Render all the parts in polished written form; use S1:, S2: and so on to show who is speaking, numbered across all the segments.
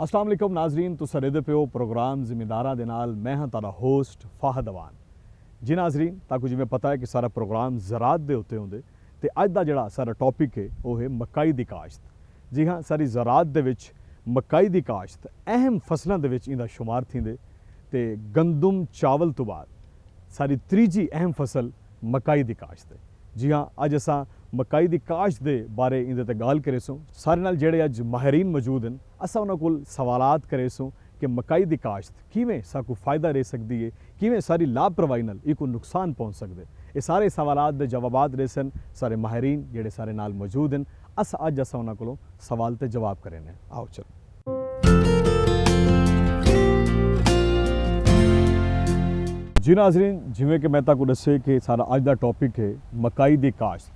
S1: अस्सलाम वालेकुम नाजरीन, तुसां रेदे पे हो प्रोग्राम जिम्मेदारां दे नाल। मैं हाँ तारा होस्ट फाहद अवान जी। नाजरीन, ताकू जिवें पता है कि सारा प्रोग्राम ज़रात दे उत्ते होंदे ते अज दा जिहड़ा सारा टॉपिक है वो है मकाई दी काश्त। जी हाँ, सारी ज़रात दे विच मकाई दी काश्त अहम फसलां दे विच इंदा शुमार थींदे ते गंदम चावल तो बाद सारी त्रीजी अहम फसल मकाई दी काश्त है। जी हाँ, अज असां मकाई दी काश्त दे बारे इंदे ते गल करेसूं। सारे नाल जेहड़े अज माहिरीन मौजूद हैं, असां उन्हां कोल सवालात करेसूं कि मकाई दी काश्त किवें साकू फ़ायदा रह सकदी है, किवें सारी लापरवाही नाल इको नुकसान पहुंच सकदे। ये सारे सवालात दे जवाबात रेसन सारे माहिरीन जेहड़े सारे नाल मौजूद हैं। अज असां उन्हां कोलों सवाल ते जवाब करेने। आओ चलो। जी नाजरीन, जिवें कि मैं ताकू दस्से कि सारा अज दा टॉपिक है मकाई दी काश्त।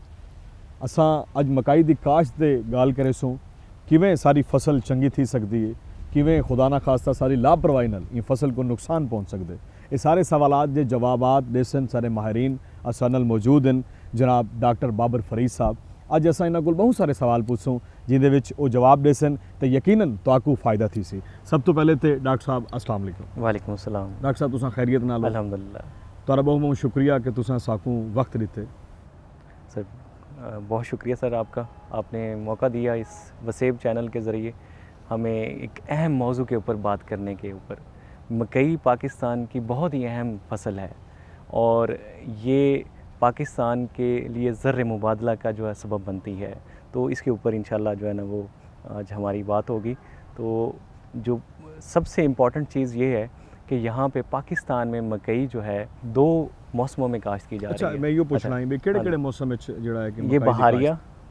S1: असां अज मकाई दी काश्त दे गल करेसूं किवें सारी फसल चंगी थी सकदी है, किवें खुदा ना खास्ता सारी लापरवाही नाल इन फसल को नुकसान पहुंच सकदे। ये सारे सवालात दे जवाबात देसन सारे माहिरीन असां नाल मौजूद हैं। जनाब डॉक्टर बाबर फरीद साहब, अज असां इन्हां कोल बहुत सारे सवाल पुछसूं जिंदे विच वो जवाब देसन तो यकीनन तुहाकू फ़ायदा थी सी। सब तो पहले तो डॉक्टर साहब अस्सलाम वालेकुम।
S2: वालेकुम अस्सलाम।
S1: डॉक्टर साहब, तुसां खैरियत नाल?
S2: अल्हम्दुलिल्लाह।
S1: तुहारा बहुत बहुत शुक्रिया कि तुसां साकू वक्त दिते।
S2: सर बहुत शुक्रिया सर आपका, आपने मौका दिया इस वसेब चैनल के ज़रिए हमें एक अहम मौजू के ऊपर बात करने के ऊपर। मकई पाकिस्तान की बहुत ही अहम फसल है और ये पाकिस्तान के लिए ज़र मुबादला का जो है सबब बनती है। तो इसके ऊपर इंशाल्लाह जो है ना वो आज हमारी बात होगी। तो जो सबसे इम्पॉर्टेंट चीज़ ये है कि यहाँ पे पाकिस्तान में मकई जो है दो मौसमों में काश्त की जा रही है।
S1: मैं यो पूछना है केड़े मौसम में जिहड़ा है कि
S2: ये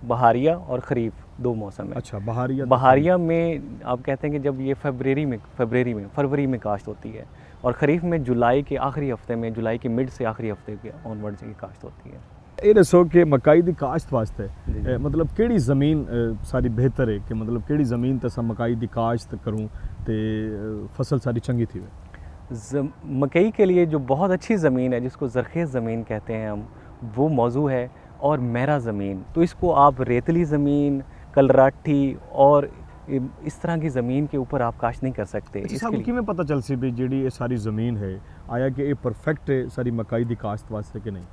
S2: बहारिया और ख़रीफ दो मौसम है।
S1: अच्छा, बहारिया
S2: में आप कहते हैं कि जब ये फरवरी में काश्त होती है और ख़रीफ में जुलाई के आखिरी हफ्ते में, जुलाई के मिड से आखिरी हफ्ते के ऑनवर्ड्स की काश्त होती है।
S1: ये दसो कि मकाई दी काश्त वास्ते मतलब केड़ी ज़मीन सारी बेहतर है कि मतलब केड़ी ज़मीन ते असां मकाई दी काश्त करूँ ते फसल सारी चंगी थी?
S2: मकई के लिए जो बहुत अच्छी ज़मीन है जिसको ज़रखेज़ ज़मीन कहते हैं हम, वो मौजू है और मेरा ज़मीन। तो इसको आप रेतली ज़मीन, कलराठी और इस तरह की ज़मीन के ऊपर आप काश्त नहीं कर सकते।
S1: इसके लिए किवें पता चल सी भी जेडी ये सारी ज़मीन है आया कि ये परफेक्ट है सारी मकाई दी काश्त वास्ते कि नहीं?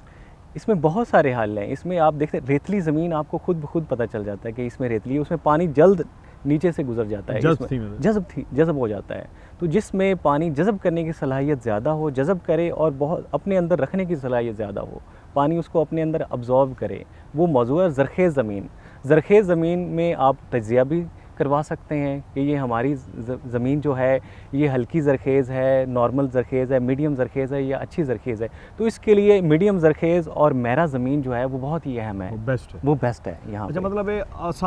S2: इसमें बहुत सारे हल हैं। इसमें आप देखते हैं रेतली ज़मीन आपको खुद पता चल जाता है कि इसमें रेतली है, उसमें पानी जल्द नीचे से गुजर जाता है, जज़ब हो जाता है। तो जिसमें पानी जज़ब करने की सलाहियत ज़्यादा हो, जज़ब करे और बहुत अपने अंदर रखने की सलाहियत ज़्यादा हो, पानी उसको अपने अंदर अब्ज़ॉर्ब करे, वो मौजू है ज़रखेज़ ज़मीन। ज़रखेज़ ज़मीन में आप तजिया भी करवा सकते हैं कि ये हमारी ज़मीन जो है ये हल्की ज़रखेज़ है, नॉर्मल ज़रखेज़ है, मीडियम ज़रखेज़ है या अच्छी ज़रखेज़ है। तो इसके लिए मीडियम ज़रखेज़ और मेरा ज़मीन जो है वो बहुत ही अहम है, वो बेस्ट है यहाँ।
S1: अच्छा, मतलब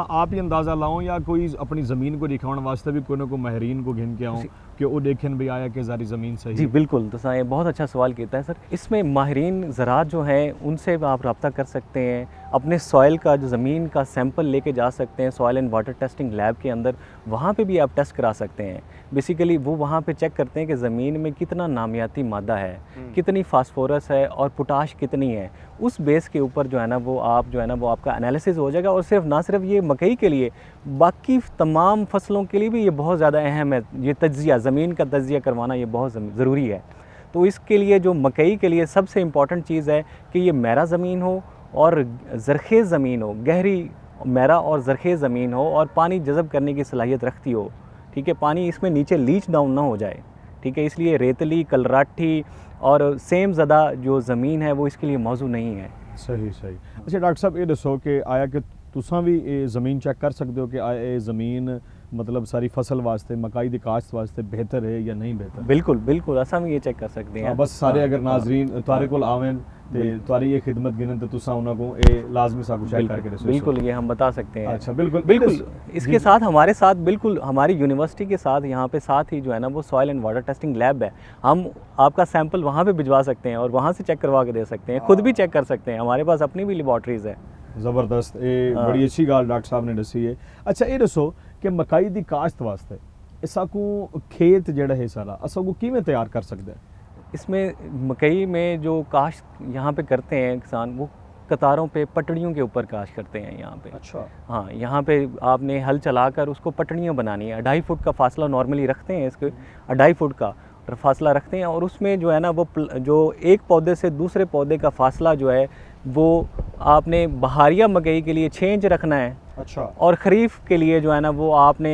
S1: आप ही अंदाज़ा लाओ या कोई अपनी ज़मीन को दिखाने वास्ते भी कोई ना कोई माहिरीन को गिन के आऊँ कि वो देखें भी आया कि सारी ज़मीन सही?
S2: जी बिल्कुल, तो ये बहुत अच्छा सवाल किया है सर। इसमें माहिरीन ज़राअत जो हैं उनसे आप रब्ता कर सकते हैं, अपने सॉइल का जो ज़मीन का सैंपल लेके जा सकते हैं soil and water testing lab के अंदर, वहाँ पे भी आप टेस्ट करा सकते हैं। बेसिकली वो वहाँ पे चेक करते हैं कि ज़मीन में कितना नामियाती मादा है, कितनी फास्फोरस है और पोटाश कितनी है। उस बेस के ऊपर जो है ना वो आपका एनालिसिस हो जाएगा। और ना सिर्फ ये मकई के लिए, बाकी तमाम फसलों के लिए भी ये बहुत ज़्यादा अहम है। ये तज्जिया, ज़मीन का तज्जिया करवाना ये बहुत ज़रूरी है। तो इसके लिए जो मकई के लिए सबसे इम्पॉर्टेंट चीज़ है कि ये मेरा ज़मीन हो और ज़रखेज़ ज़मीन हो, गहरी मेरा और ज़रखेज़ ज़मीन हो और पानी जज़ब करने की सलाहियत रखती हो। ठीक है, पानी इसमें नीचे लीच डाउन ना हो जाए। ठीक है, इसलिए रेतली, कलराठी और सेम ज़दा जो ज़मीन है वो इसके लिए मौजू नहीं है।
S1: सही। अच्छा डॉक्टर साहब, ये दसो कि आया कि तुसां भी ये ज़मीन चेक कर सकते हो कि आया ये ज़मीन मतलब सारी फसल वास्ते मकाई दी काश्त वास्ते बेहतर है या नहीं बेहतर?
S2: बिल्कुल असां भी ये चेक कर सकते हैं।
S1: बस सारे अगर नाजरीन तुहारे कोल आवें ते तुहारी ये खिदमत गिनन तो तुसां उन्हां को ये लाजमी साकू चेक करके दसो।
S2: बिल्कुल, ये हम बता सकते हैं।
S1: अच्छा, बिल्कुल।
S2: इसके साथ हमारे साथ बिल्कुल हमारी यूनिवर्सिटी के साथ यहाँ पे साथ ही जो है ना वो soil and water testing lab है। हम आपका सैंपल वहाँ पे भिजवा सकते हैं और वहाँ से चेक करवा के दे सकते हैं, खुद भी चेक कर सकते हैं। हमारे पास अपनी भी लेबॉर्टरीज है।
S1: ज़बरदस्त, ये बड़ी अच्छी गल डॉक्टर साहब ने दसी है। अच्छा, ये दसो कि मकाई दी काश्त वास्ते इसाकू खेत जिहड़ा है सारा असाकू किवें तैयार कर सकते हैं?
S2: इसमें मकई में जो काश्त यहाँ पे करते हैं किसान, वो कतारों पे पटड़ियों के ऊपर काश्त करते हैं यहाँ पे।
S1: अच्छा।
S2: हाँ, यहाँ पे आपने हल चलाकर उसको पटड़ियाँ बनानी है। 2.5 फुट का फासला नॉर्मली रखते हैं, इसके 2.5 फुट का फासला रखते हैं, और उसमें जो है ना वो जो एक पौधे से दूसरे पौधे का फासला जो है वो आपने बहारिया मकई के लिए 6 इंच रखना है।
S1: अच्छा।
S2: और ख़रीफ के लिए जो है ना वो आपने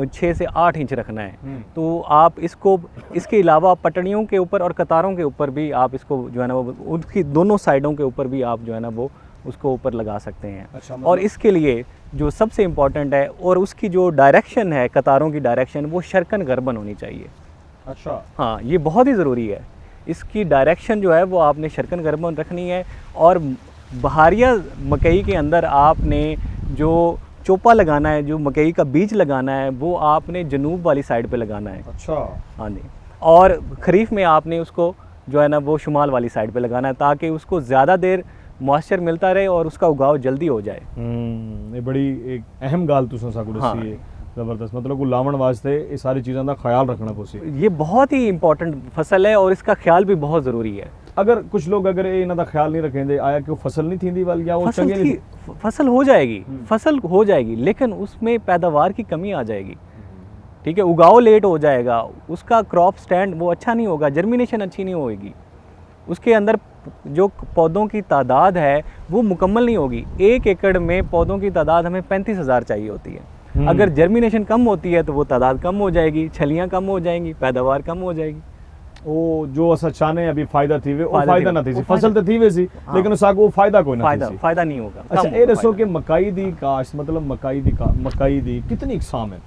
S2: 6 से 8 इंच रखना है। तो आप इसको इसके अलावा पटड़ियों के ऊपर और कतारों के ऊपर भी आप इसको जो है ना वो उनकी दोनों साइडों के ऊपर भी आप जो है ना वो उसको ऊपर लगा सकते हैं।
S1: अच्छा,
S2: और इसके लिए जो सबसे इम्पॉर्टेंट है, और उसकी जो डायरेक्शन है, कतारों की डायरेक्शन, वो शर्कन गर्बन होनी चाहिए।
S1: अच्छा।
S2: हाँ, ये बहुत ही ज़रूरी है। इसकी डायरेक्शन जो है वो आपने शर्कन गर्बन रखनी है। और बहारिया मकई के अंदर आपने जो चोपा लगाना है, जो मकई का बीज लगाना है, वो आपने जनूब वाली साइड पे लगाना है।
S1: अच्छा।
S2: हाँ जी। और खरीफ में आपने उसको जो है ना वो शुमाल वाली साइड पे लगाना है, ताकि उसको ज़्यादा देर मॉइस्चर मिलता रहे और उसका उगाव जल्दी हो जाए।
S1: ये बड़ी एक अहम गाल तुसां साकू दस्सी है। ज़बरदस्त, मतलब को लावण वास्ते ये सारी चीज़ों का ख्याल रखना पोसी।
S2: ये बहुत ही इंपॉर्टेंट फसल है और इसका ख्याल भी बहुत ज़रूरी है।
S1: अगर कुछ लोग अगर इन्हों का ख्याल नहीं रखेंगे, आया कि वो फसल नहीं थी वाल या वो चंगे नहीं,
S2: फसल हो जाएगी, फसल हो जाएगी, लेकिन उसमें पैदावार की कमी आ जाएगी। ठीक है, उगाव लेट हो जाएगा, उसका क्रॉप स्टैंड वो अच्छा नहीं होगा, जर्मिनेशन अच्छी नहीं होगी, उसके अंदर जो पौधों की तादाद है वो मुकम्मल नहीं होगी। 1 एकड़ में पौधों की तादाद हमें 35,000 चाहिए होती है। अगर जर्मिनेशन कम होती है तो वो तादाद कम हो जाएगी, छलियाँ कम हो जाएंगी, पैदावार कम हो जाएगी।
S1: वो जो असा चाहने अभी फायदा थी वो फायदा ना थी सी, फसल तो थी वैसी, लेकिन उसाको वो फायदा कोई ना थी सी।
S2: फायदा नहीं होगा।
S1: अच्छा, ये दसो कि मकई दी काश्त, मतलब मकई दी कितनी इकसाम है?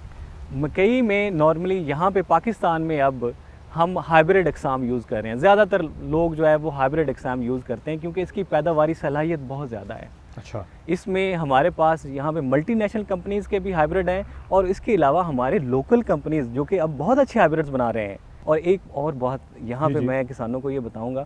S2: मकई में नॉर्मली यहाँ पे पाकिस्तान में अब हम हाइब्रिड इकसाम यूज़ कर रहे हैं। ज़्यादातर लोग जो है वो हाइब्रिड इकसाम यूज़ करते हैं, क्योंकि इसकी पैदावारी सलाहियत बहुत ज़्यादा है।
S1: अच्छा।
S2: इसमें हमारे पास यहाँ पे मल्टीनेशनल कंपनीज़ के भी हाइब्रिड हैं, और इसके अलावा हमारे लोकल कंपनीज़ जो कि अब बहुत अच्छे हाइब्रिड्स बना रहे हैं। और एक और बहुत यहाँ पे मैं किसानों को ये बताऊँगा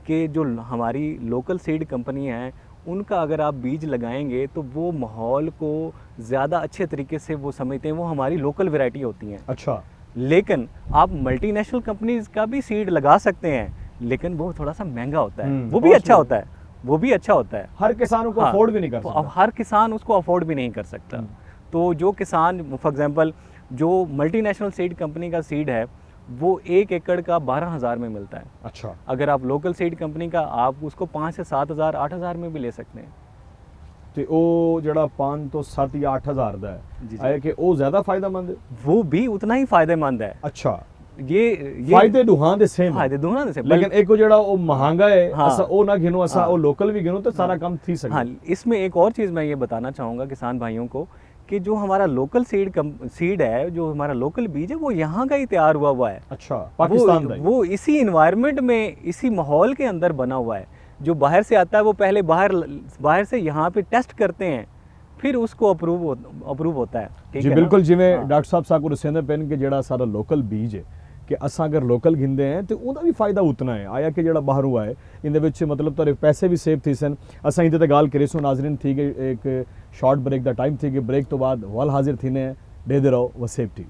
S2: कि जो हमारी लोकल सीड कंपनी हैं, उनका अगर आप बीज लगाएंगे तो वो माहौल को ज़्यादा अच्छे तरीके से वो समझते हैं, वो हमारी लोकल वैरायटी होती हैं।
S1: अच्छा।
S2: लेकिन आप मल्टीनेशनल कंपनीज़ का भी सीड लगा सकते हैं, लेकिन वो थोड़ा सा महंगा होता है। वो भी अच्छा होता है, वो भी अच्छा होता है।
S1: हर किसान को अफोर्ड भी नहीं कर सकता।
S2: अब हर किसान उसको अफोर्ड भी नहीं कर सकता। तो जो किसान फॉर एग्जांपल जो मल्टीनेशनल सीड कंपनी का सीड है वो 1 एकड़ का 12,000 में मिलता है।
S1: अच्छा।
S2: अगर आप लोकल सीड कंपनी का आप उसको 5 से 7,000 8,000 में भी ले सकते हैं।
S1: तो वो जड़ा 5 तो 7 या 8,000 दा है, आया कि वो ज़्यादा फायदेमंद है?
S2: वो भी उतना ही फायदेमंद है।
S1: अच्छा।
S2: ये
S1: फायदे दुहां दे सेम,
S2: फायदे दोनों से,
S1: लेकिन एक को जड़ा वो महंगा है,
S2: हाँ,
S1: असा वो ना गिनो, असा वो लोकल भी गिनो तो सारा काम थी सके।
S2: हाँ, इसमें एक और चीज़ मैं ये बताना चाहूँगा किसान भाइयों को कि जो हमारा लोकल सीड है, जो हमारा लोकल बीज है, वो यहाँ का ही तैयार हुआ है।
S1: अच्छा, पाकिस्तान का
S2: वो इसी इन्वायरमेंट में, इसी माहौल के अंदर बना हुआ है। जो बाहर से आता है वो पहले बाहर से यहाँ पे टेस्ट करते हैं, फिर उसको अप्रूव होता है।
S1: जी बिल्कुल, जिमें डॉक्टर साहब साकू दसेंदे पेन के जड़ा सारा लोकल बीज है कि असा अगर लोकल घिंदे हैं तो उहदा भी फायदा उतना है। आया कि जड़ा बाहर हुआ है इंदे विच मतलब तारे पैसे भी सेव थी सन। असा इंदे ते गाल करे सो नाजरीन थी कि एक शॉर्ट ब्रेक दा टाइम थी कि ब्रेक तो बाद वल हाजिर थी ने दे रहो वो सेव थी।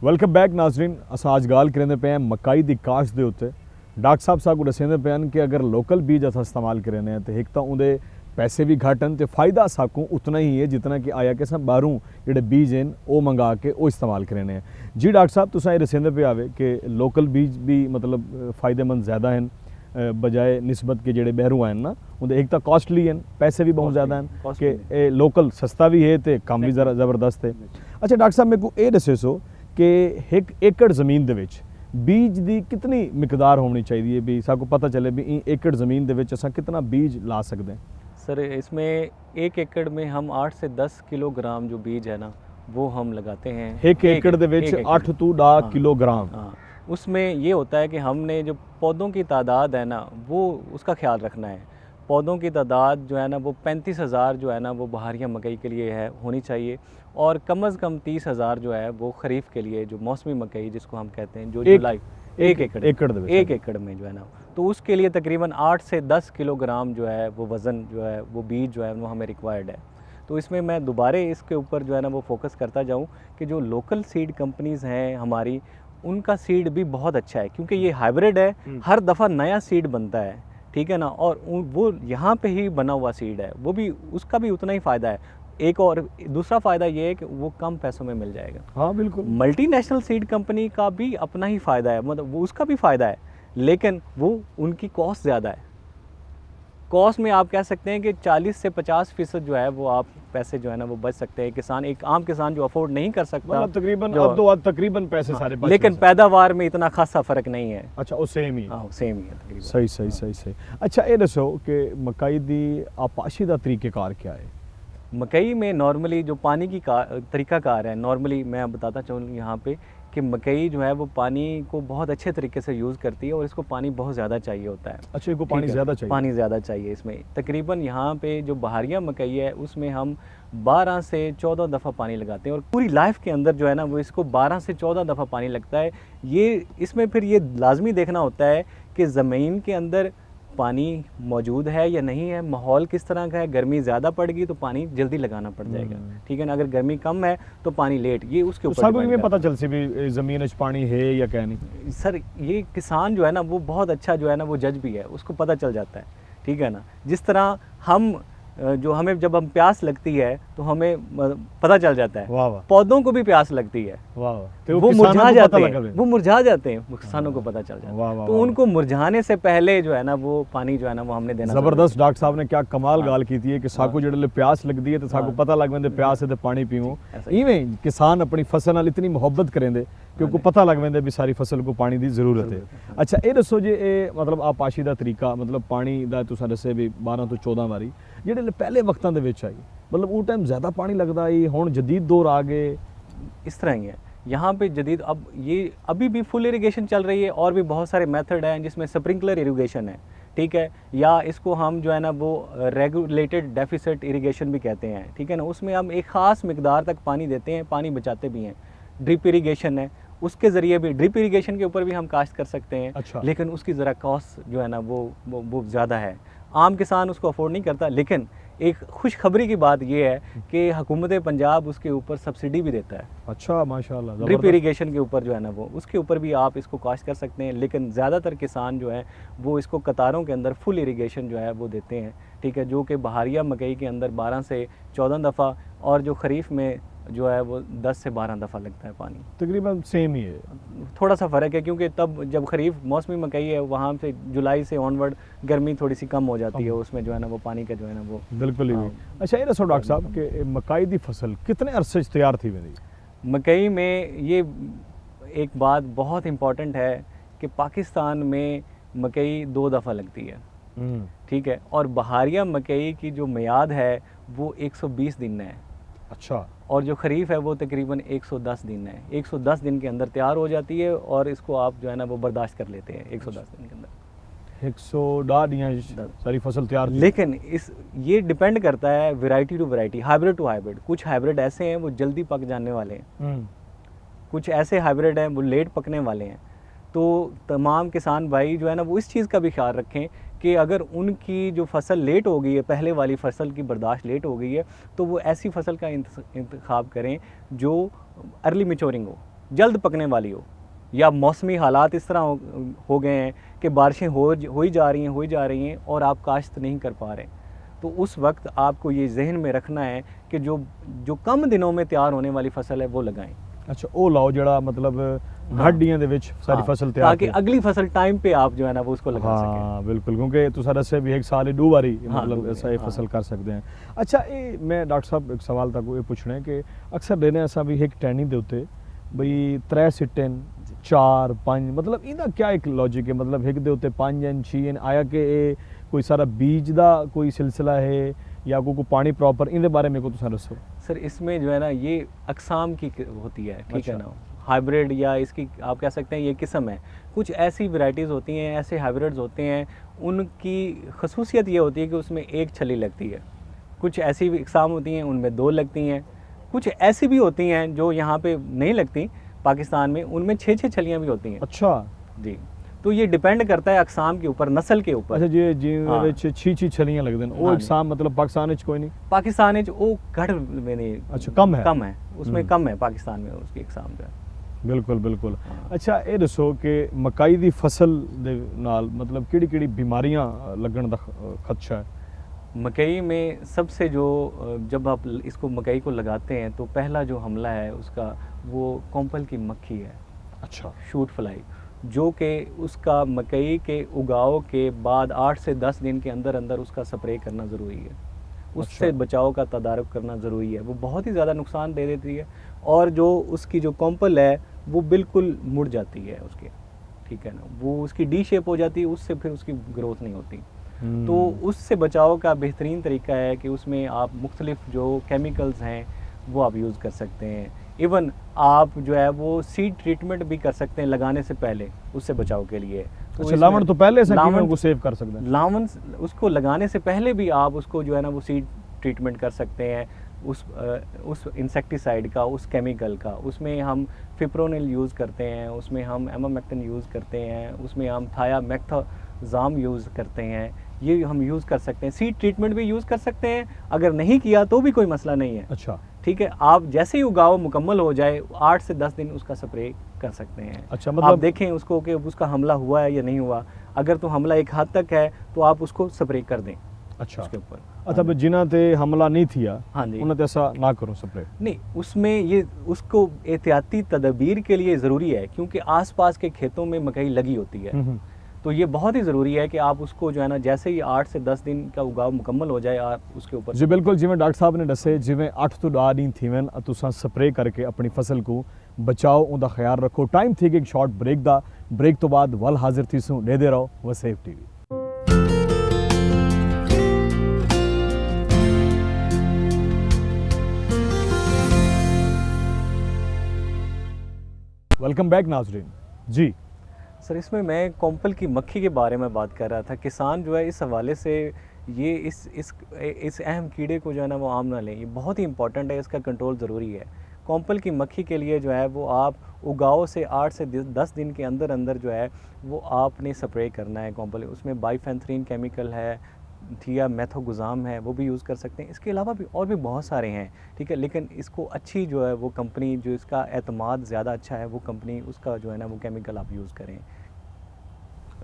S1: वेलकम बैक नाजरीन, असा अज गाल करेंदे पे हैं मकाई दी काश्त दे उत्ते। डॉक्टर साहब साकू दसेंदे पे हैं कि अगर लोकल बीज असा इस्तेमाल करेने तो एक तो उहदे पैसे भी घट हैं तो फायदा साकू उतना ही है जितना कि आया कि सब बाहरों जेडे बीज हैं वो मंगा के वो इस्तेमाल करेने हैं। जी डॉक्टर साहब, तुसा ये दसेंदे पे आवे कि लोकल बीज भी मतलब फायदेमंद ज़्यादा हैं बजाय निस्बत के जेडे बहरूं हैं ना, उहदे एक तो कॉस्टली हैं, पैसे भी बहुत ज़्यादा हैं कि लोकल सस्ता भी है तो काम भी ज़बरदस्त है। अच्छा डॉक्टर साहब, मेरे को ये दसे सो कि 1 एकड़ ज़मीन दे विच बीज दी कितनी मिकदार होनी चाहिए भी साको पता चले भी 1 एकड़ ज़मीन दे विच असां कितना बीज ला सकते हैं?
S2: सर, इसमें 1 एकड़ में हम 8 से 10 किलोग्राम जो बीज है ना वो हम लगाते हैं।
S1: 1 एकड़ दे विच 8 to 10 किलोग्राम।
S2: हाँ, उसमें ये होता है कि हमने जो पौधों की तादाद है ना वो उसका ख्याल रखना है। पौधों की तादाद जो है ना वो 35,000 जो है ना वो बहारिया मकई के लिए है होनी चाहिए, और कम से कम 30,000 जो है वो खरीफ के लिए, जो मौसमी मकई जिसको हम कहते हैं, जो जुलाई 1 एकड़ में जो है ना, तो उसके लिए तकरीबन 8 से 10 किलोग्राम जो है वो वज़न जो है वो बीज जो है वो हमें रिक्वायर्ड है। तो इसमें मैं दोबारा इसके ऊपर जो है ना वो फोकस करता जाऊँ कि जो लोकल सीड कंपनीज़ हैं हमारी, उनका सीड भी बहुत अच्छा है, क्योंकि ये हाइब्रिड है, हर दफ़ा नया सीड बनता है, ठीक है ना, और वो यहाँ पे ही बना हुआ सीड है, वो भी उसका भी उतना ही फ़ायदा है। एक और दूसरा फ़ायदा ये है कि वो कम पैसों में मिल जाएगा।
S1: हाँ बिल्कुल।
S2: मल्टीनेशनल सीड कंपनी का भी अपना ही फ़ायदा है, मतलब वो उसका भी फ़ायदा है, लेकिन वो उनकी कॉस्ट ज़्यादा है। कॉस्ट में आप कह सकते हैं कि 40 से 50% जो है वो आप पैसे जो है ना वो बच सकते हैं। किसान, एक आम किसान जो अफोर्ड नहीं कर सकता,
S1: मतलब तकरीबन
S2: जो-
S1: अब तो तकरीबन पैसे सारे बच
S2: लेकिन
S1: गए।
S2: पैदावार में इतना खासा फ़र्क नहीं है।
S1: अच्छा वो सेम ही है।
S2: हाँ, सेम ही है तकरीबन।
S1: सही सही सही सही। अच्छा ये दसो कि मकई दी आपाशी दा तरीक़ेकार क्या है?
S2: मकई में नॉर्मली जो पानी की तरीक़ाकार है, नॉर्मली मैं बताता चाहूँ यहाँ पे कि मकई जो है वो पानी को बहुत अच्छे तरीके से यूज़ करती है और इसको पानी बहुत ज़्यादा चाहिए होता है।
S1: अच्छा इनको
S2: ठीक
S1: पानी
S2: है,
S1: ज़्यादा चाहिए?
S2: पानी ज़्यादा चाहिए इसमें। तकरीबन यहाँ पे जो बहारिया मकई है उसमें हम 12 से 14 दफ़ा पानी लगाते हैं, और पूरी लाइफ के अंदर जो है ना वो इसको 12 से 14 दफ़ा पानी लगता है। ये इसमें फिर ये लाजमी देखना होता है कि ज़मीन के अंदर पानी मौजूद है या नहीं है, माहौल किस तरह का है। गर्मी ज़्यादा पड़ेगी तो पानी जल्दी लगाना पड़ जाएगा, ठीक है ना। अगर गर्मी कम है तो पानी लेट, ये उसके
S1: तो
S2: ऊपर
S1: सब
S2: depend
S1: में
S2: करता
S1: पता चल सी भी ज़मीन च पानी है या क्या नहीं?
S2: है। सर ये किसान जो है ना वो बहुत अच्छा जो है ना वो जज भी है, उसको पता चल जाता है, ठीक है ना। जिस तरह हम जो हमें जब हम प्यास लगती है तो हमें पता चल जाता है,
S1: वाह वाह
S2: पौधों को भी प्यास लगती है,
S1: वाह वाह। तो
S2: वो
S1: किसानों
S2: मुरझा
S1: को
S2: जाते
S1: पता
S2: हैं,
S1: लगा हुआ है।
S2: वो मुरझा जाते हैं, किसानों को पता चल जाता
S1: वाह
S2: है।
S1: वाह
S2: तो
S1: वाह।
S2: उनको मुरझाने से पहले जो है ना वो पानी जो है ना वो हमने देना
S1: जबरदस्त डॉक्टर साहब ने क्या कमाल
S2: हाँ।
S1: गाल की थी कि साकू जेडले प्यास लगदी है तो साकू
S2: हाँ।
S1: पता लग वेंदे प्यास है ते पानी पीवो।
S2: ऐसा ही।
S1: इवें किसान अपनी फसल नाल इतनी मोहब्बत करेंदे कि उनको पता लग वेंदे भी सारी फसल को पानी दी जरूरत है। अच्छा ये दसो जे ए मतलब आपाशी दा तरीका, मतलब पानी दा तुसां दसे भी 12 तो 14 वारी जेडे पहले वक्तां दे विच आई, मतलब वो टाइम ज़्यादा पानी लगदा आई, हुण जदीद दौर आ गए।
S2: इस तरह ही है यहाँ पे जदीद। अब ये अभी भी फुल इरिगेशन चल रही है, और भी बहुत सारे मेथड हैं जिसमें स्प्रिंकलर इरिगेशन है, ठीक है, या इसको हम जो है ना वो रेगुलेटेड डेफिसिट इरिगेशन भी कहते हैं, ठीक है ना। उसमें हम एक ख़ास मिकदार तक पानी देते हैं, पानी बचाते भी हैं। ड्रिप इरिगेशन है, उसके ज़रिए भी, ड्रिप इरिगेशन के ऊपर भी हम काश्त कर सकते हैं।
S1: अच्छा।
S2: लेकिन उसकी ज़रा कॉस्ट जो है ना वो ज़्यादा है, आम किसान उसको अफोर्ड नहीं करता। लेकिन एक खुशखबरी की बात यह है कि हुकूमत पंजाब उसके ऊपर सब्सिडी भी देता है।
S1: अच्छा माशाल्लाह।
S2: ड्रिप
S1: जबरदस्त।
S2: इरिगेशन के ऊपर जो है ना वो उसके ऊपर भी आप इसको काश्त कर सकते हैं। लेकिन ज़्यादातर किसान जो है वो इसको कतारों के अंदर फुल इरिगेशन जो है वो देते हैं, ठीक है, जो कि बहारिया मकई के अंदर 12 से 14 दफ़ा, और जो खरीफ में जो है वो 10 से 12 दफ़ा लगता है पानी।
S1: तकरीबन सेम ही है।
S2: थोड़ा सा फ़र्क है क्योंकि तब जब खरीफ मौसमी मकई है वहाँ से जुलाई से ऑनवर्ड गर्मी थोड़ी सी कम हो जाती है, उसमें जो है ना वो पानी का जो है ना वो
S1: बिल्कुल ही।
S2: हाँ।
S1: अच्छा ये दसो डॉक्टर साहब कि मकई दी फसल कितने अरसे च तैयार थी वेंदी?
S2: मकई में ये एक बात बहुत इम्पॉर्टेंट है कि पाकिस्तान में मकई 2 दफ़ा लगती है, ठीक है, और बहारिया मकई की जो मियाद है वो 120 दिन है।
S1: अच्छा।
S2: और जो खरीफ है वो तकरीबन 110 दिन है। 110 दिन के अंदर तैयार हो जाती है और इसको आप जो है ना वो बर्दाश्त कर लेते हैं 110 दिन के अंदर।
S1: 110 दिन सारी फसल तैयार थी।
S2: लेकिन ये डिपेंड करता है variety to variety, hybrid to hybrid. कुछ हाइब्रिड ऐसे हैं वो जल्दी पक जाने वाले हैं, कुछ ऐसे हाइब्रिड हैं वो लेट पकने वाले हैं। तो तमाम किसान भाई जो है ना वो इस चीज़ का भी ख्याल रखें कि अगर उनकी जो फसल लेट हो गई है, पहले वाली फसल की बर्दाश्त लेट हो गई है, तो वो ऐसी फसल का इंतखाब करें जो अर्ली मैच्योरिंग हो, जल्द पकने वाली हो, या मौसमी हालात इस तरह हो गए हैं कि बारिशें हो ही जा रही हैं और आप काश्त नहीं कर पा रहे। तो उस वक्त आपको ये जहन में रखना है कि जो कम दिनों में तैयार होने वाली फसल है वो लगाएं।
S1: अच्छा वो लाओ जड़ा मतलब गड्डियां दे विच सारी
S2: हाँ,
S1: फसल तैयार
S2: ताकि
S1: थी।
S2: अगली फसल टाइम पे आप जो है ना वो उसको लगा सकें।
S1: हाँ बिल्कुल, क्योंकि तुसा दसे भी एक साल दो बारी
S2: हाँ,
S1: मतलब
S2: दो
S1: ऐसा
S2: बारी,
S1: ये फसल कर सकते हैं। अच्छा ये मैं डॉक्टर साहब एक सवाल तक ये पूछना है कि अक्सर देने ऐसा भी एक टैनी दे उत्ते बई 3 सिट्टन 4 5 मतलब इहदा क्या एक लॉजिक है, मतलब एक दे उत्ते 5 एन 6 एन आया कि ये कोई सारा बीज दा कोई सिलसिला है या को पानी प्रॉपर इनके बारे में को तुसा दसो।
S2: सर इसमें जो है ना ये अकसाम की होती है, ठीक है
S1: अच्छा।
S2: ना, हाइब्रिड या इसकी आप कह सकते हैं ये किस्म है। कुछ ऐसी वैरायटीज़ होती हैं, ऐसे हाइब्रिड्स होते हैं, उनकी खसूसियत ये होती है कि उसमें एक छली लगती है। कुछ ऐसी इकसाम होती हैं उनमें 2 लगती हैं, कुछ ऐसी भी होती हैं जो यहाँ पे नहीं लगती पाकिस्तान में, उनमें 6-6 छलियाँ भी होती हैं।
S1: अच्छा।
S2: जी, तो ये डिपेंड करता है अकसाम के ऊपर, नस्ल के ऊपर।
S1: अच्छा जी जिहदे
S2: हाँ।
S1: विच 6 छलियां लगदे ने,
S2: हाँ
S1: ਉਹ
S2: जी।
S1: ਇਕਸਾਮ मतलब पाकिस्तान विच कोई नहीं?
S2: पाकिस्तान में वो घट में नहीं,
S1: अच्छा, कम है?
S2: कम है उसमें,
S1: हम्म।
S2: कम है पाकिस्तान में उसकी अकसाम जो है।
S1: ਬਿਲਕੁਲ ਬਿਲकुल।
S2: हाँ।
S1: ਅੱਛਾ ਇਹ ਦੱਸੋ ਕਿ ਮਕਾਈ ਦੀ ਫਸਲ ਦੇ ਨਾਲ मतलब ਕਿਹੜੀ ਕਿਹੜੀ ਬਿਮਾਰੀਆਂ ਲੱਗਣ ਦਾ ਖਦਸ਼ਾ ਹੈ?
S2: मकई में सबसे जो जब आप इसको मकई को लगाते हैं तो पहला जो हमला है उसका वो कॉम्पल की मक्खी है,
S1: अच्छा।
S2: शूट फ्लाई, जो कि उसका मकई के उगाव के बाद 8 से 10 दिन के अंदर अंदर उसका स्प्रे करना ज़रूरी है। उससे
S1: अच्छा।
S2: बचाव का तदारुक करना ज़रूरी है। वो बहुत ही ज़्यादा नुकसान दे देती है और जो उसकी जो कॉम्पल है वो बिल्कुल मुड़ जाती है उसके, ठीक है ना, वो उसकी डी शेप हो जाती है, उससे फिर उसकी ग्रोथ नहीं होती। तो उससे बचाव का बेहतरीन तरीका है कि उसमें आप मुख्तलिफ जो केमिकल्स हैं वो आप यूज़ कर सकते हैं। इवन आप जो है वो सीड ट्रीटमेंट भी कर सकते हैं लगाने से पहले, उससे बचाव के लिए। तो
S1: अच्छा,
S2: इसमें
S1: लावण तो पहले से
S2: लावण
S1: को सेव कर सकते हैं?
S2: लावण उसको लगाने से पहले भी आप उसको जो है ना वो सीड ट्रीटमेंट कर सकते हैं उस इंसेक्टिसाइड का, उस केमिकल का। उसमें हम फिप्रोनिल यूज़ करते हैं, उसमें हम एमामेक्टिन यूज़ करते हैं, उसमें हम थायामेक्थाजाम यूज़ करते हैं, ये हम यूज़ कर सकते हैं। सीड ट्रीटमेंट भी यूज़ कर सकते हैं, अगर नहीं किया तो भी कोई मसला नहीं है।
S1: अच्छा
S2: ठीक है, आप जैसे ही उगाव मुकम्मल हो जाए 8 से 10 दिन उसका स्प्रे कर सकते हैं।
S1: अच्छा,
S2: आप
S1: मतलब
S2: देखें उसको कि उसका हमला हुआ है या नहीं हुआ। अगर तो हमला एक हद तक है तो आप उसको स्प्रे कर दें
S1: अच्छा
S2: उसके ऊपर।
S1: अच्छा भी जिन्हां ते हमला नहीं थिया
S2: हाँ जी।
S1: उन्हें ते ऐसा ना करो स्प्रे?
S2: नहीं, उसमें ये उसको एहतियाती तदबीर के लिए ज़रूरी है, क्योंकि आसपास के खेतों में मकई लगी होती है। तो ये बहुत ही ज़रूरी है कि आप उसको जो है ना जैसे ही 8 से 10 दिन का उगाव मुकम्मल हो जाए आप उसके ऊपर।
S1: जी बिल्कुल, जिवें डॉक्टर साहब ने दसे जिवें 8 तो 10 दिन थीवन तुसां स्प्रे करके अपनी फसल को बचाओ, उनका ख्याल रखो। टाइम थी कि एक शॉर्ट ब्रेक दा, ब्रेक तो बाद वल हाजिर थीसूं दे रहो वसेफ टीवी। वेलकम बैक नाजरीन। जी
S2: सर, इसमें मैं कॉम्पल की मक्खी के बारे में बात कर रहा था। किसान जो है इस हवाले से ये इस अहम कीड़े को जो है ना वो आम ना लें, ये बहुत ही इंपॉर्टेंट है, इसका कंट्रोल ज़रूरी है। कॉम्पल की मक्खी के लिए जो है वो आप उगाव से 8 से 10 दिन के अंदर अंदर जो है वो आपने स्प्रे करना है कॉम्पल। उसमें बाइफेंथ्रीन केमिकल है, थियामेथोग्जाम है, वो भी यूज़ कर सकते हैं। इसके अलावा भी और भी बहुत सारे हैं, ठीक है, लेकिन इसको अच्छी जो है वो कंपनी जो इसका एतमाद ज़्यादा अच्छा है वो कंपनी उसका जो है ना वो केमिकल आप यूज़ करें।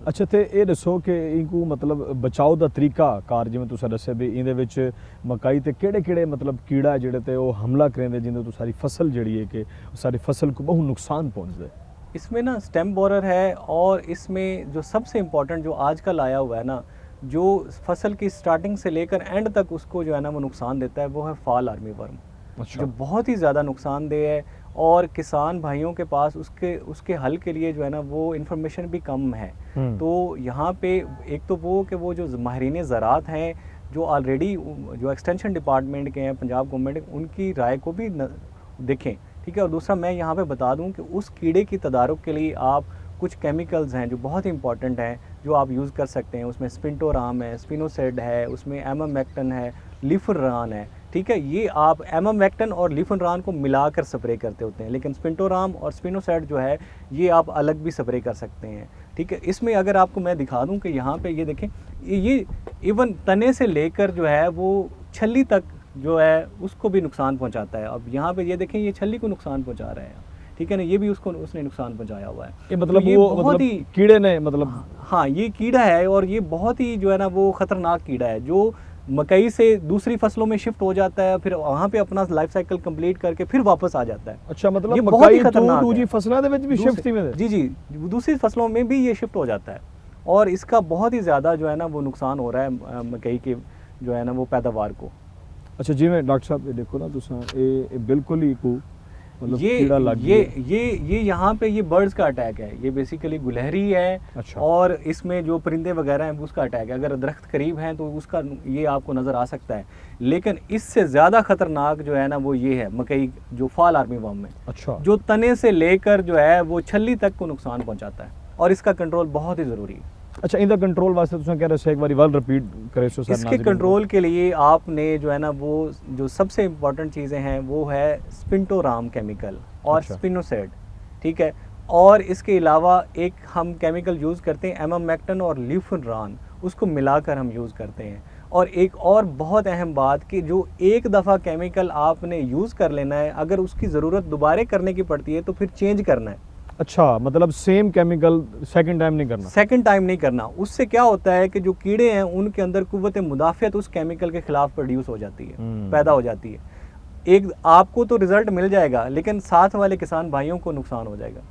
S1: अच्छा, तो ये दसो कि इनको मतलब बचाव का तरीका कार जिवें तुसां दस्सिया भी इहदे विच मकाई ते किहड़े मतलब कीड़ा जिहड़े ते वो हमला करेंदे जिंदे तो सारी फसल जिहड़ी है कि सारी फसल को बहुत नुकसान पहुंचदा है?
S2: इसमें ना स्टेम बोरर है, और इसमें जो सबसे इम्पोर्टेंट जो आजकल आया हुआ है ना, जो फसल की स्टार्टिंग से लेकर एंड तक उसको जो है ना वो नुकसान देता है, वो है फॉल आर्मी वर्म।
S1: अच्छा।
S2: जो बहुत ही ज़्यादा नुकसानदेह है, और किसान भाइयों के पास उसके हल के लिए जो है ना वो इन्फॉर्मेशन भी कम है। तो यहाँ पे एक तो वो जो माहिरीन ज़राअत हैं जो ऑलरेडी जो एक्सटेंशन डिपार्टमेंट के हैं पंजाब गवर्नमेंट, उनकी राय को भी देखें, ठीक है। और दूसरा मैं यहाँ पे बता दूँ कि उस कीड़े की तदारुक के लिए आप कुछ केमिकल्स हैं जो बहुत ही इंपॉर्टेंट हैं जो आप यूज़ कर सकते हैं। उसमें स्पिंटोराम है, स्पिनोसेड है, उसमें एमामेक्टिन है, लीफुरान है, ठीक है। ये आप एमामेक्टिन और लीफुरान को मिलाकर स्प्रे करते होते हैं, लेकिन स्पिंटोराम और स्पिनोसेड जो है ये आप अलग भी स्प्रे कर सकते हैं, ठीक है। इसमें अगर आपको मैं दिखा दूं कि यहाँ पे ये देखें, ये इवन तने से लेकर जो है वो छल्ली तक जो है उसको भी नुकसान पहुँचाता है। अब यहाँ पे ये देखें, ये छल्ली को नुकसान पहुँचा रहे हैं, ठीक है ना, ये भी उसने नुकसान पहुँचाया हुआ है।
S1: ये मतलब
S2: तो ये
S1: वो
S2: बहुत
S1: मतलब
S2: ही
S1: कीड़े ने मतलब
S2: हाँ, ये कीड़ा है, और ये बहुत ही जो है ना वो ख़तरनाक कीड़ा है जो मकई से दूसरी फसलों में शिफ्ट हो जाता है, फिर वहाँ पे अपना लाइफ साइकिल कंप्लीट करके फिर वापस आ जाता है।
S1: अच्छा, मतलब
S2: ये बहुत ही
S1: मकई
S2: खतरनाक
S1: तो दूजी
S2: है।
S1: फसलों दे विच भी शिफ्ट थी में?
S2: जी जी, दूसरी फसलों में भी ये शिफ्ट हो जाता है, और इसका बहुत ही ज़्यादा जो है ना वो नुकसान हो रहा है मकई के जो है ना वो पैदावार को।
S1: अच्छा, जिवें डॉक्टर साहब ये देखो ना तुसां ये बिल्कुल ही को मतलब कीड़ा लग गया।
S2: ये यहाँ पे ये बर्ड्स का अटैक है, ये बेसिकली गुलहरी है।
S1: अच्छा।
S2: और इसमें जो परिंदे वगैरह हैं उसका अटैक है। अगर दरख्त करीब हैं तो उसका ये आपको नज़र आ सकता है, लेकिन इससे ज़्यादा ख़तरनाक जो है ना वो ये है मकई जो फॉल आर्मी वर्म में।
S1: अच्छा।
S2: जो तने से लेकर जो है वो छल्ली तक को नुकसान पहुँचाता है, और इसका कंट्रोल बहुत ही ज़रूरी है।
S1: अच्छा, इंदा कंट्रोल वास्ते तुसां कह रहे हो एक बार वल रिपीट करे सो सर।
S2: इसके कंट्रोल के लिए आपने जो है ना वो जो सबसे इम्पोर्टेंट चीज़ें हैं वो है स्पिंटोराम केमिकल और
S1: अच्छा।
S2: स्पिनोसेड, ठीक है। और इसके अलावा एक हम केमिकल यूज़ करते हैं एमामेक्टिन और ल्यूफिनरान, उसको मिलाकर हम यूज़ करते हैं। और एक और बहुत अहम बात कि जो एक दफ़ा केमिकल आपने यूज़ कर लेना है, अगर उसकी ज़रूरत दोबारा करने की पड़ती है तो फिर चेंज करना है।
S1: अच्छा, मतलब सेम केमिकल सेकंड टाइम नहीं करना।
S2: सेकंड टाइम नहीं करना। उससे क्या होता है कि जो कीड़े हैं उनके अंदर कुव्वत मुदाफ़ियत उस केमिकल के ख़िलाफ़ प्रोड्यूस हो जाती है, पैदा हो जाती है। एक आपको तो रिज़ल्ट मिल जाएगा, लेकिन साथ वाले किसान भाइयों को नुकसान हो जाएगा।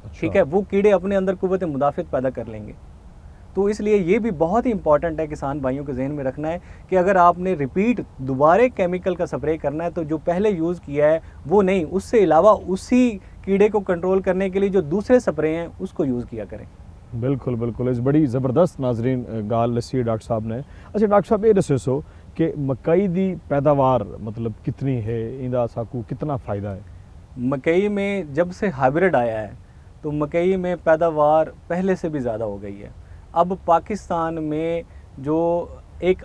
S1: अच्छा।
S2: ठीक है, वो कीड़े अपने अंदर कुव्वत मुदाफ़ियत पैदा कर लेंगे। तो इसलिए ये भी बहुत ही इंपॉर्टेंट है किसान भाइयों के जहन में रखना है कि अगर आपने रिपीट दोबारा केमिकल का स्प्रे करना है तो जो पहले यूज़ किया है वो नहीं, उससे अलावा उसी कीड़े को कंट्रोल करने के लिए जो दूसरे स्प्रे हैं उसको यूज़ किया करें।
S1: बिल्कुल बिल्कुल, इस बड़ी ज़बरदस्त नाजरीन गाल दसी डॉक्टर साहब ने। अच्छा डॉक्टर साहब, ये दसो कि मकई दी पैदावार मतलब कितनी है, इंदा साकू कितना फ़ायदा है?
S2: मकई में जब से हाइब्रिड आया है तो मकई में पैदावार पहले से भी ज़्यादा हो गई है। अब पाकिस्तान में जो एक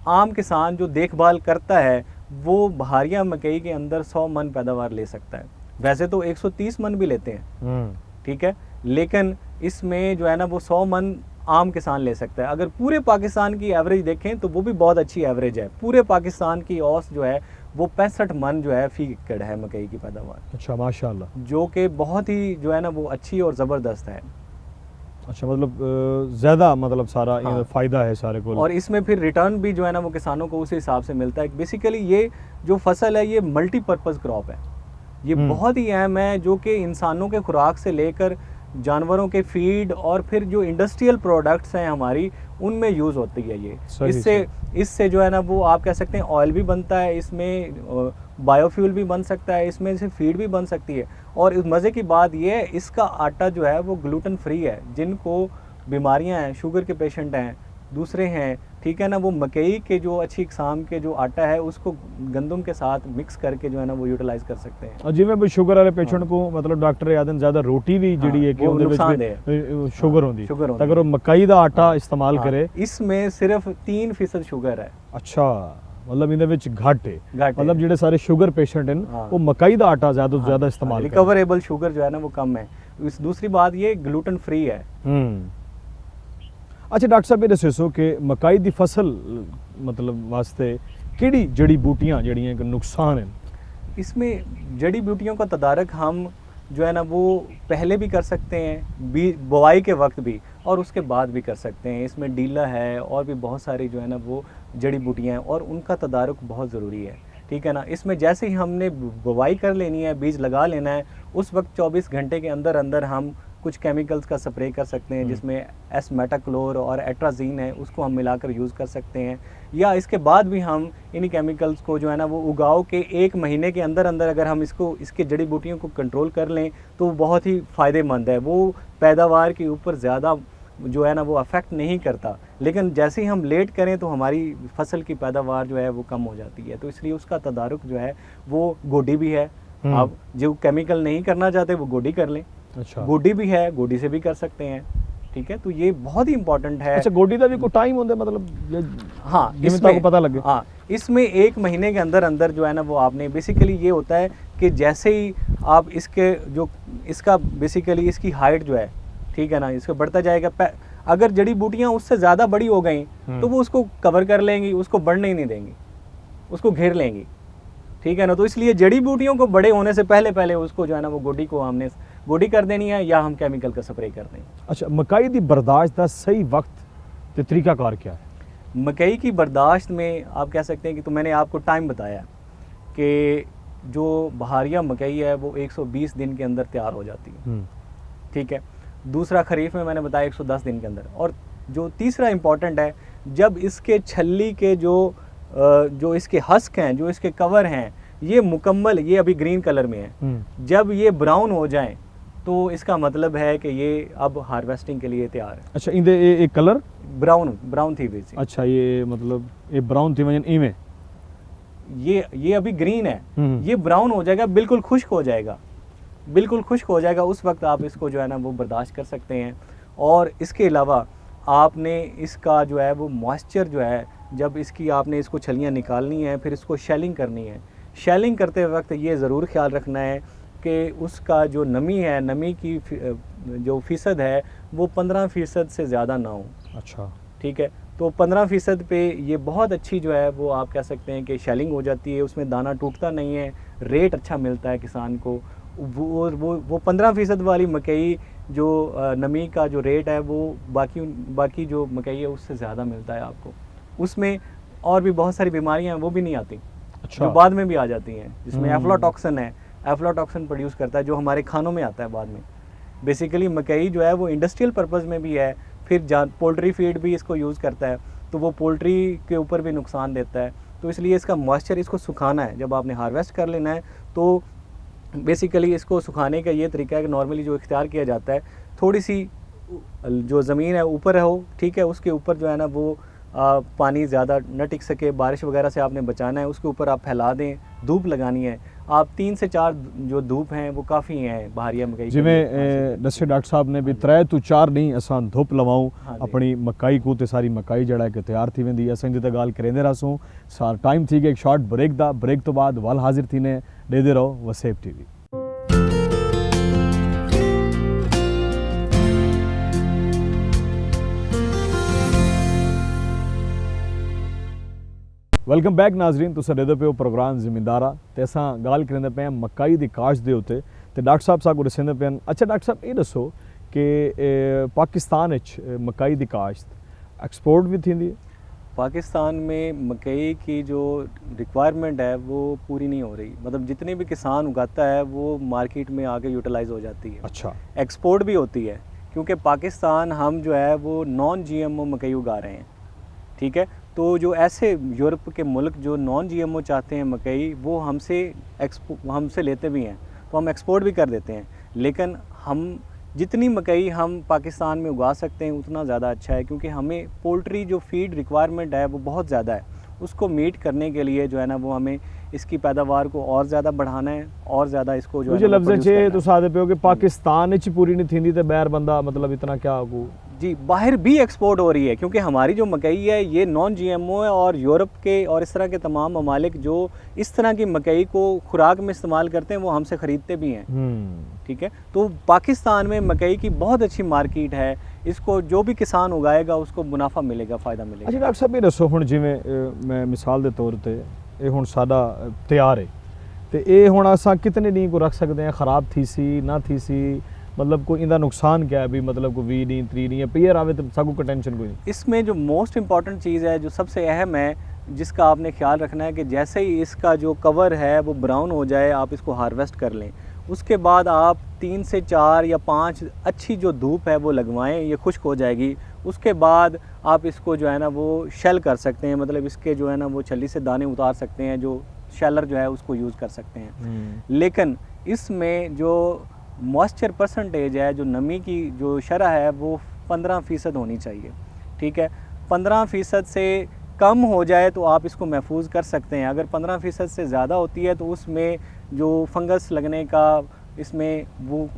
S2: आम किसान जो देखभाल करता है वो बहारिया मकई के अंदर 100 मन पैदावार ले सकता है। वैसे तो 130 मन भी लेते हैं, ठीक है, लेकिन इसमें जो है ना वो 100 मन आम किसान ले सकता है। अगर पूरे पाकिस्तान की एवरेज देखें तो वो भी बहुत अच्छी एवरेज है। पूरे पाकिस्तान की औसत जो है वो 65 मन जो है फी एकड़ है मकई की पैदावार।
S1: अच्छा, माशाल्लाह,
S2: जो कि बहुत ही जो है ना वो अच्छी और ज़बरदस्त है।
S1: अच्छा, मतलब ज़्यादा मतलब सारा
S2: हाँ।
S1: फ़ायदा है सारे को।
S2: और इसमें फिर रिटर्न भी जो है ना वो किसानों को उसी हिसाब से मिलता है। बेसिकली ये जो फसल है ये मल्टीपर्पज़ क्रॉप है। ये बहुत ही अहम है, जो कि इंसानों के खुराक से लेकर जानवरों के फीड और फिर जो इंडस्ट्रियल प्रोडक्ट्स हैं हमारी उनमें यूज़ होती है ये। इससे जो है ना वो आप कह सकते हैं ऑयल भी बनता है, इसमें बायोफ्यूल भी बन सकता है, इसमें से फीड भी बन सकती है। और इस मज़े की बात ये है इसका आटा जो है वो ग्लूटेन फ्री है। जिनको बीमारियां हैं, शुगर के पेशेंट हैं, दूसरे हैं, ठीक है ना, वो मकई के जो अच्छी किस्म के जो आटा है उसको गंदम के साथ मिक्स करके जो है ना वो यूटिलाइज कर सकते हैं।
S1: और जिवें शुगर वाले पेशेंट को मतलब डॉक्टर यादन ज़्यादा रोटी भी जिहड़ी है कि
S2: वो
S1: उहदे विच शुगर होंदी, अगर वो मकई दा आटा इस्तेमाल करे
S2: इसमें सिर्फ 3% शुगर है।
S1: अच्छा, मतलब इहदे विच घट है,
S2: घट
S1: मतलब जिहड़े सारे शुगर पेशेंट हैं वो मकई दा आटा ज़्यादा तो ज़्यादा इस्तेमाल करें।
S2: रिकवरेबल शुगर जो है ना वो कम है। इस दूसरी बात ये ग्लूटेन फ्री है।
S1: अच्छा डॉक्टर साहब, ये दसो कि मकई दी फसल मतलब वास्ते केड़ी जड़ी बूटियां जड़ियां के नुकसान हैं?
S2: इसमें जड़ी बूटियों का तदारक हम जो है ना वो पहले भी कर सकते हैं, बुआई के वक्त भी, और उसके बाद भी कर सकते हैं। इसमें डीला है और भी बहुत सारी जो है ना वो जड़ी बूटियां हैं और उनका तदारक बहुत ज़रूरी है, ठीक है ना। इसमें जैसे ही हमने बुआई कर लेनी है, बीज लगा लेना है, उस वक्त 24 घंटे के अंदर अंदर हम कुछ केमिकल्स का स्प्रे कर सकते हैं, जिसमें एस-मेटाक्लोर और एट्राजीन है, उसको हम मिलाकर यूज़ कर सकते हैं। या इसके बाद भी हम इन्हीं केमिकल्स को जो है ना वो उगाओ के 1 महीने के अंदर अंदर अगर हम इसके जड़ी बूटियों को कंट्रोल कर लें तो वो बहुत ही फ़ायदेमंद है। वो पैदावार के ऊपर ज़्यादा जो है ना वो अफेक्ट नहीं करता, लेकिन जैसे ही हम लेट करें तो हमारी फसल की पैदावार जो है वो कम हो जाती है। तो इसलिए उसका तदारुक जो है वो गोडी भी है। आप जो केमिकल नहीं करना चाहते वो गोडी कर लें।
S1: अच्छा,
S2: गोडी भी है, गोडी से भी कर सकते हैं, ठीक है। तो ये बहुत ही इंपॉर्टेंट है।
S1: अच्छा, गोडी का भी कोई टाइम होता है मतलब?
S2: हाँ,
S1: इसमें पता लगे।
S2: हाँ, इसमें 1 महीने के अंदर अंदर जो है ना वो आपने बेसिकली ये होता है कि जैसे ही आप इसका बेसिकली इसकी हाइट जो है, ठीक है ना, इसका बढ़ता जाएगा। अगर जड़ी बूटियाँ उससे ज़्यादा बड़ी हो गई तो वो उसको कवर कर लेंगी, उसको बढ़ने ही नहीं देंगी, उसको घेर लेंगी, ठीक है ना। तो इसलिए जड़ी बूटियों को बड़े होने से पहले उसको जो है ना वो गोडी को हमने गोडी कर देनी है या हम केमिकल का स्प्रे कर दें।
S1: अच्छा, मकई दी बर्दाश्त का सही वक्त ते तरीकाकार क्या है?
S2: मकई की बर्दाश्त में आप कह सकते हैं कि तो मैंने आपको टाइम बताया कि जो बहारिया मकई है वो 120 दिन के अंदर तैयार हो जाती है, ठीक है। दूसरा खरीफ में मैंने बताया 110 दिन के अंदर। और जो तीसरा इम्पॉर्टेंट है, जब इसके छल्ली के जो इसके हस्क हैं, जो इसके कवर हैं, ये मुकम्मल, ये अभी ग्रीन कलर में है, जब ये ब्राउन हो जाएं तो इसका मतलब है कि ये अब हार्वेस्टिंग के लिए तैयार है।
S1: अच्छा, इंदे एक कलर
S2: ब्राउन थी बेसिक।
S1: अच्छा, ये मतलब ये ब्राउन थी वजन इवें
S2: ये अभी ग्रीन है, ये ब्राउन हो जाएगा, बिल्कुल खुश्क हो जाएगा, बिल्कुल खुश्क हो जाएगा। उस वक्त आप इसको जो है ना वो बर्दाश्त कर सकते हैं। और इसके अलावा आपने इसका जो है वो मॉइस्चर जो है, जब आपने इसको छलियाँ निकालनी है, फिर इसको शेलिंग करनी है। शेलिंग करते वक्त ये ज़रूर ख्याल रखना है कि उसका जो नमी है, नमी की जो फ़ीसद है वो 15% से ज़्यादा ना हो।
S1: अच्छा।
S2: ठीक है, तो 15% पे ये बहुत अच्छी जो है वो आप कह सकते हैं कि शेलिंग हो जाती है, उसमें दाना टूटता नहीं है, रेट अच्छा मिलता है किसान को। वो 15% वाली मकई जो नमी का जो रेट है वो बाकी जो मकई है उससे ज़्यादा मिलता है आपको। उसमें और भी बहुत सारी बीमारियां हैं वो भी नहीं आती,
S1: अच्छा।
S2: जो बाद में भी आ जाती हैं, जिसमें एफ्लाटॉक्सिन है, एफ्लाटॉक्सिन प्रोड्यूस करता है जो हमारे खानों में आता है बाद में। बेसिकली मकई जो है वो इंडस्ट्रियल पर्पज़ में भी है, फिर पोल्ट्री फीड भी इसको यूज़ करता है, तो वो पोल्ट्री के ऊपर भी नुकसान देता है। तो इसलिए इसका मॉइस्चर, इसको सुखाना है, जब आपने हार्वेस्ट कर लेना है तो बेसिकली इसको सुखाने का ये तरीका है कि नॉर्मली जो इख्तियार किया जाता है, थोड़ी सी जो ज़मीन है ऊपर हो, ठीक है, उसके ऊपर जो है ना वो पानी ज़्यादा न टिक सके, बारिश वगैरह से आपने बचाना है, उसके ऊपर आप फैला दें, धूप लगानी है। आप 3 से 4 जो धूप हैं वो काफ़ी हैं बहारिया मकई के लिए।
S1: जिमें दस्से डॉक्टर साहब ने भी 3 ਤੋਂ 4 नहीं असां धुप लवाऊं
S2: हाँ जी।
S1: अपनी मकाई को, ते सारी मकाई जड़ा है कि तैयार थी वेंदी। असां जिते गाल करेंदे रहसूं। सार टाइम थी गया एक शॉर्ट ब्रेक दा। ब्रेक तो बाद वाल हाजिर थीने ॾेदे रहो वसेब टीवी। वेलकम बैक नाजरीन, तुसीं ॾिसंदे पियो प्रोग्राम ज़मींदारा ते असां ॻाल्हि करेंदे पिया आहियूं मकाई दी काश्त दे उत्ते ते डॉक्टर साहब सां ॾिसंदे पिया आहिनि। अच्छा डॉक्टर साहब ये दसो कि पाकिस्तान मकाई दी काश्त एक्सपोर्ट भी थींदी है?
S2: पाकिस्तान में मकई की जो रिक्वायरमेंट है वो पूरी नहीं हो रही, मतलब जितने भी किसान उगाता है वो मार्केट में आके यूटिलाइज हो जाती है।
S1: अच्छा।
S2: एक्सपोर्ट भी होती है क्योंकि पाकिस्तान हम जो है वो नॉन जीएमओ मकई उगा रहे हैं, ठीक है। तो जो ऐसे यूरोप के मुल्क जो नॉन जीएमओ चाहते हैं मकई, वो हमसे लेते भी हैं, तो हम एक्सपोर्ट भी कर देते हैं। लेकिन हम जितनी मकई हम पाकिस्तान में उगा सकते हैं उतना ज़्यादा अच्छा है, क्योंकि हमें पोल्ट्री जो फीड रिक्वायरमेंट है वो बहुत ज़्यादा है। उसको मीट करने के लिए जो है ना वो हमें इसकी पैदावार को और ज़्यादा बढ़ाना है और ज़्यादा इसको जो है
S1: मुझे
S2: ना वो
S1: लफ्ज़
S2: produce
S1: छे
S2: करना
S1: तो
S2: है।
S1: सादे पे हो कि पाकिस्तान च पूरी नहीं थींदी ते ॿाहिरि बंदा मतलब इतना क्या हो?
S2: जी, बाहर भी एक्सपोर्ट हो रही है, क्योंकि हमारी जो मकई है ये नॉन जीएमओ है, और यूरोप के और इस तरह के तमाम ममालिक जो इस तरह की मकई को खुराक में इस्तेमाल करते हैं वो हमसे ख़रीदते भी हैं, ठीक है। तो पाकिस्तान में मकई की बहुत अच्छी मार्केट है, इसको जो भी किसान उगाएगा उसको मुनाफा मिलेगा, फ़ायदा मिलेगा।
S1: अच्छा डॉक्टर साहब ये दसो हुण जिवें मैं मिसाल के तौर पर ये हुण साडा तैयार है तो ये हुण असां कितने दी को रख सकते हैं? ख़राब थी सी ना थी सी, मतलब कोई इंदा नुकसान क्या है भी, मतलब कोई 20 दी 30 दी पीयर आवे तो साकू को टेंशन कोई नहीं?
S2: इसमें जो मोस्ट इम्पॉर्टेंट चीज़ है, जो सबसे अहम है, जिसका आपने ख्याल रखना है कि जैसे ही इसका जो कवर है वो ब्राउन हो जाए, आप इसको हार्वेस्ट कर लें। उसके बाद आप 3 से 4 या 5 अच्छी जो धूप है वो लगवाएं, ये खुश्क हो जाएगी। उसके बाद आप इसको जो है ना वो शेल कर सकते हैं, मतलब इसके जो है ना वो छल्ली से दाने उतार सकते हैं, जो शेलर जो है उसको यूज़ कर सकते हैं। लेकिन इसमें जो मॉइस्चर परसेंटेज है, जो नमी की जो शरह है वो 15% होनी चाहिए, ठीक है। 15% से कम हो जाए तो आप इसको महफूज कर सकते हैं। अगर 15% से ज़्यादा होती है तो उसमें जो फंगस लगने का इसमें वो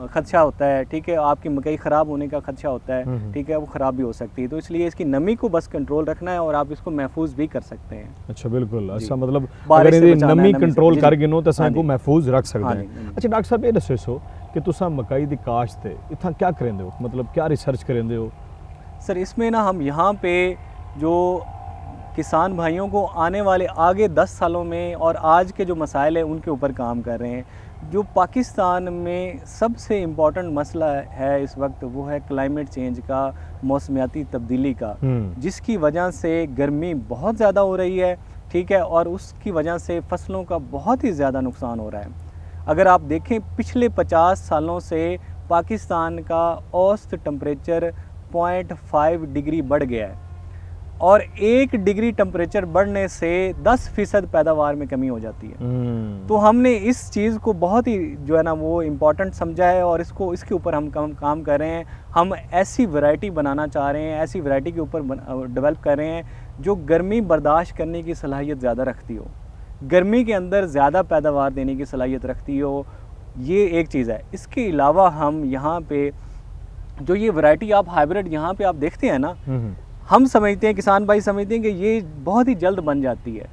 S2: खदशा होता है, ठीक है। आपकी मकई ख़राब होने का खदशा होता है, ठीक है, वो ख़राब भी हो सकती है। तो इसलिए इसकी नमी को बस कंट्रोल रखना है और आप इसको महफूज भी कर सकते हैं।
S1: अच्छा बिल्कुल। अच्छा मतलब
S2: बारिश
S1: अगर
S2: से
S1: ये
S2: बचाना
S1: नमी
S2: है, नमी से।
S1: कंट्रोल
S2: जी,
S1: कर
S2: जी।
S1: गिनो तो असां
S2: हाँ
S1: को
S2: जी।
S1: महफूज रख सकते
S2: हाँ
S1: हैं।
S2: जी।
S1: अच्छा डॉक्टर साहब ये दसो सो कि तुसां मकई दी काश्त ते इत्थां क्या करेंदे हो, मतलब क्या रिसर्च करेंदे हो?
S2: सर इसमें ना हम यहाँ पे जो किसान भाइयों को आने वाले आगे 10 सालों में और आज के जो मसाइल हैं उनके ऊपर काम कर रहे हैं। जो पाकिस्तान में सबसे इम्पॉर्टेंट मसला है इस वक्त वो है क्लाइमेट चेंज का, मौसमियाती तब्दीली का, जिसकी वजह से गर्मी बहुत ज़्यादा हो रही है, ठीक है, और उसकी वजह से फसलों का बहुत ही ज़्यादा नुकसान हो रहा है। अगर आप देखें पिछले 50 सालों से पाकिस्तान का औसत टेम्परेचर 0.5 डिग्री बढ़ गया है, और 1 डिग्री टेम्परेचर बढ़ने से 10% पैदावार में कमी हो जाती है। तो हमने इस चीज़ को बहुत ही जो है ना वो इम्पॉर्टेंट समझा है और इसके ऊपर हम काम कर रहे हैं। हम ऐसी वैरायटी बनाना चाह रहे हैं, ऐसी वैरायटी के ऊपर डेवलप कर रहे हैं जो गर्मी बर्दाश्त करने की सलाहियत ज़्यादा रखती हो, गर्मी के अंदर ज़्यादा पैदावार देने की सलाहियत रखती हो। ये एक चीज़ है। इसके अलावा हम यहाँ पे जो ये वैरायटी आप हाइब्रिड यहाँ पे आप देखते हैं ना, हम समझते हैं, किसान भाई समझते हैं कि ये बहुत ही जल्द बन जाती है।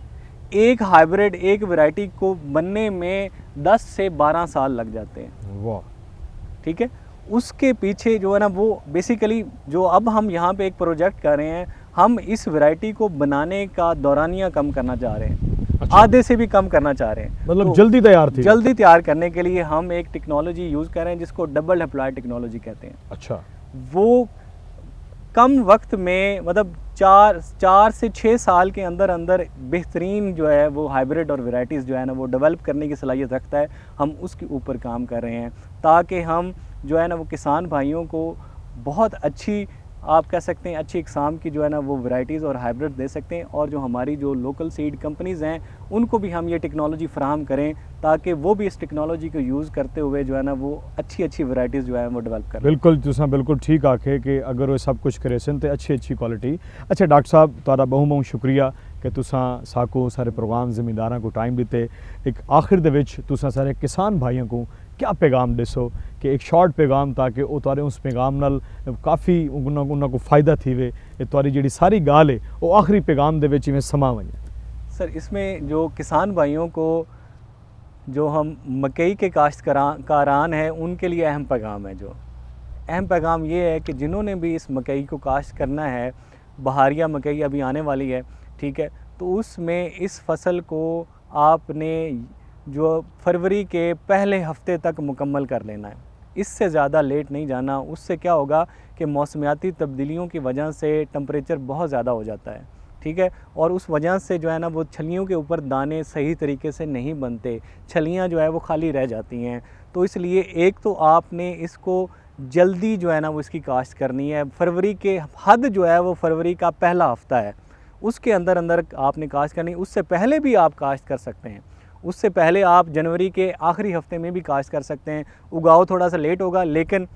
S2: एक हाइब्रिड, एक वैरायटी को बनने में 10 से 12 साल लग जाते हैं।
S1: वाह।
S2: ठीक है, उसके पीछे जो है ना वो बेसिकली जो अब हम यहाँ पे एक प्रोजेक्ट कर रहे हैं, हम इस वैरायटी को बनाने का दौरानिया कम करना चाह रहे हैं।
S1: अच्छा।
S2: आधे से भी कम करना चाह रहे हैं।
S1: मतलब
S2: तो
S1: जल्दी तैयार थी।
S2: जल्दी तैयार करने के लिए हम एक टेक्नोलॉजी यूज़ कर रहे हैं जिसको डबल हैप्लॉइड टेक्नोलॉजी कहते हैं।
S1: अच्छा।
S2: वो कम वक्त में मतलब 4 से 6 साल के अंदर अंदर बेहतरीन जो है वो हाइब्रिड और वैरायटीज़ जो है ना वो डेवलप करने की सलाहियत रखता है। हम उसके ऊपर काम कर रहे हैं ताकि हम जो है ना वो किसान भाइयों को बहुत अच्छी, आप कह सकते हैं अच्छी इकसाम की जो है ना वो वैरायटीज़ और हाइब्रिड दे सकते हैं, और जो हमारी जो लोकल सीड कंपनीज़ हैं उनको भी हम ये टेक्नोलॉजी फराहम करें ताकि वो भी इस टेक्नोलॉजी को यूज़ करते हुए जो है ना वो अच्छी वैरायटीज़ जो है वो डेवलप करें।
S1: बिल्कुल तुसां बिल्कुल ठीक आखे कि अगर वो सब कुछ करे सन तो अच्छी क्वालिटी। अच्छा डॉक्टर साहब तुहाडा बहुत शुक्रिया कि तुसां साको सारे प्रोग्राम ज़मींदारां को टाइम दिते। एक आखिर दे विच तुसां सारे किसान भाइयों को क्या पैगाम दसो कि एक शॉर्ट पैगाम ताकि वो तुहारे उस पैगाम नाल काफ़ी उन्हां को फ़ायदा थी वे तुहारी जी सारी गाल है वो आखिरी पैगाम दे विच इवें समा वने।
S2: सर इसमें जो किसान भाइयों को, जो हम मकई के काश्तकारान हैं उनके लिए अहम पैगाम है। जो अहम पैगाम ये है कि जिन्होंने भी इस मकई को काश्त करना है, बहारिया मकई अभी आने वाली है, ठीक है, तो उसमें इस फसल को आपने जो फरवरी के पहले हफ्ते तक मुकम्मल कर लेना है। इससे ज़्यादा लेट नहीं जाना। उससे क्या होगा कि मौसमियाती तब्दीलियों की वजह से टेम्परेचर बहुत ज़्यादा हो जाता है, ठीक है, और उस वजह से जो है ना वो छलियों के ऊपर दाने सही तरीके से नहीं बनते, छलियाँ जो है वो खाली रह जाती हैं। तो इसलिए एक तो आपने इसको जल्दी जो है ना वो इसकी काश्त करनी है। फरवरी के हद जो है वो फरवरी का पहला हफ्ता है, उसके अंदर अंदर आपने काश्त करनी। उससे पहले भी आप काश्त कर सकते हैं, उससे पहले आप जनवरी के आखिरी हफ्ते में भी काश्त कर सकते हैं। उगाव थोड़ा सा लेट होगा लेकिन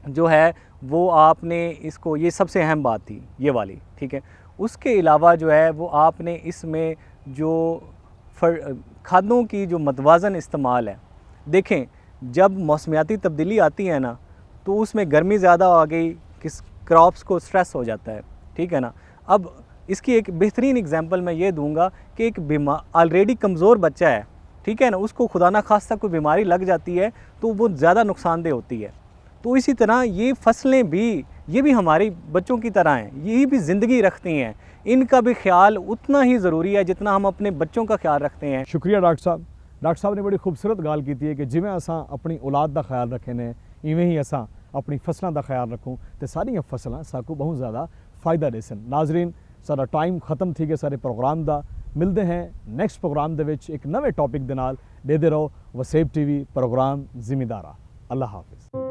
S2: जो है वो आपने इसको, ये सबसे अहम बात थी ये वाली, ठीक है। उसके अलावा जो है वो आपने इसमें जो खादों की जो मतवाज़न इस्तेमाल है, देखें जब मौसमियाती तब्दीली आती है ना तो उसमें गर्मी ज़्यादा आ गई, किस क्रॉप्स को स्ट्रेस हो जाता है, ठीक है ना। अब इसकी एक बेहतरीन एग्जांपल मैं ये दूंगा कि एक ऑलरेडी कमज़ोर बच्चा है, ठीक है ना, उसको खुदा ना खास्ता कोई बीमारी लग जाती है तो वो ज़्यादा नुकसानदेह होती है। तो इसी तरह ये फसलें भी, ये भी हमारी बच्चों की तरह हैं, ये भी ज़िंदगी रखती हैं, इनका भी ख्याल उतना ही ज़रूरी है जितना हम अपने बच्चों का ख्याल रखते हैं।
S1: शुक्रिया डॉक्टर साहब। डॉक्टर साहब ने बड़ी खूबसूरत गाल की है कि जिमें असां अपनी औलाद का ख्याल रखे ने इवें ही असां अपनी फसलों का ख्याल रखूँ तो सारियां फसलां साकू बहुत ज़्यादा फ़ायदा दे सन। नाजरीन सारा टाइम खत्म थी गया सारे प्रोग्राम का। मिलते हैं नैक्सट प्रोग्राम दे विच एक नवे टॉपिक दे नाल। देते रहो वसेब टीवी प्रोग्राम ज़िमीदारा। अल्लाह हाफिज़।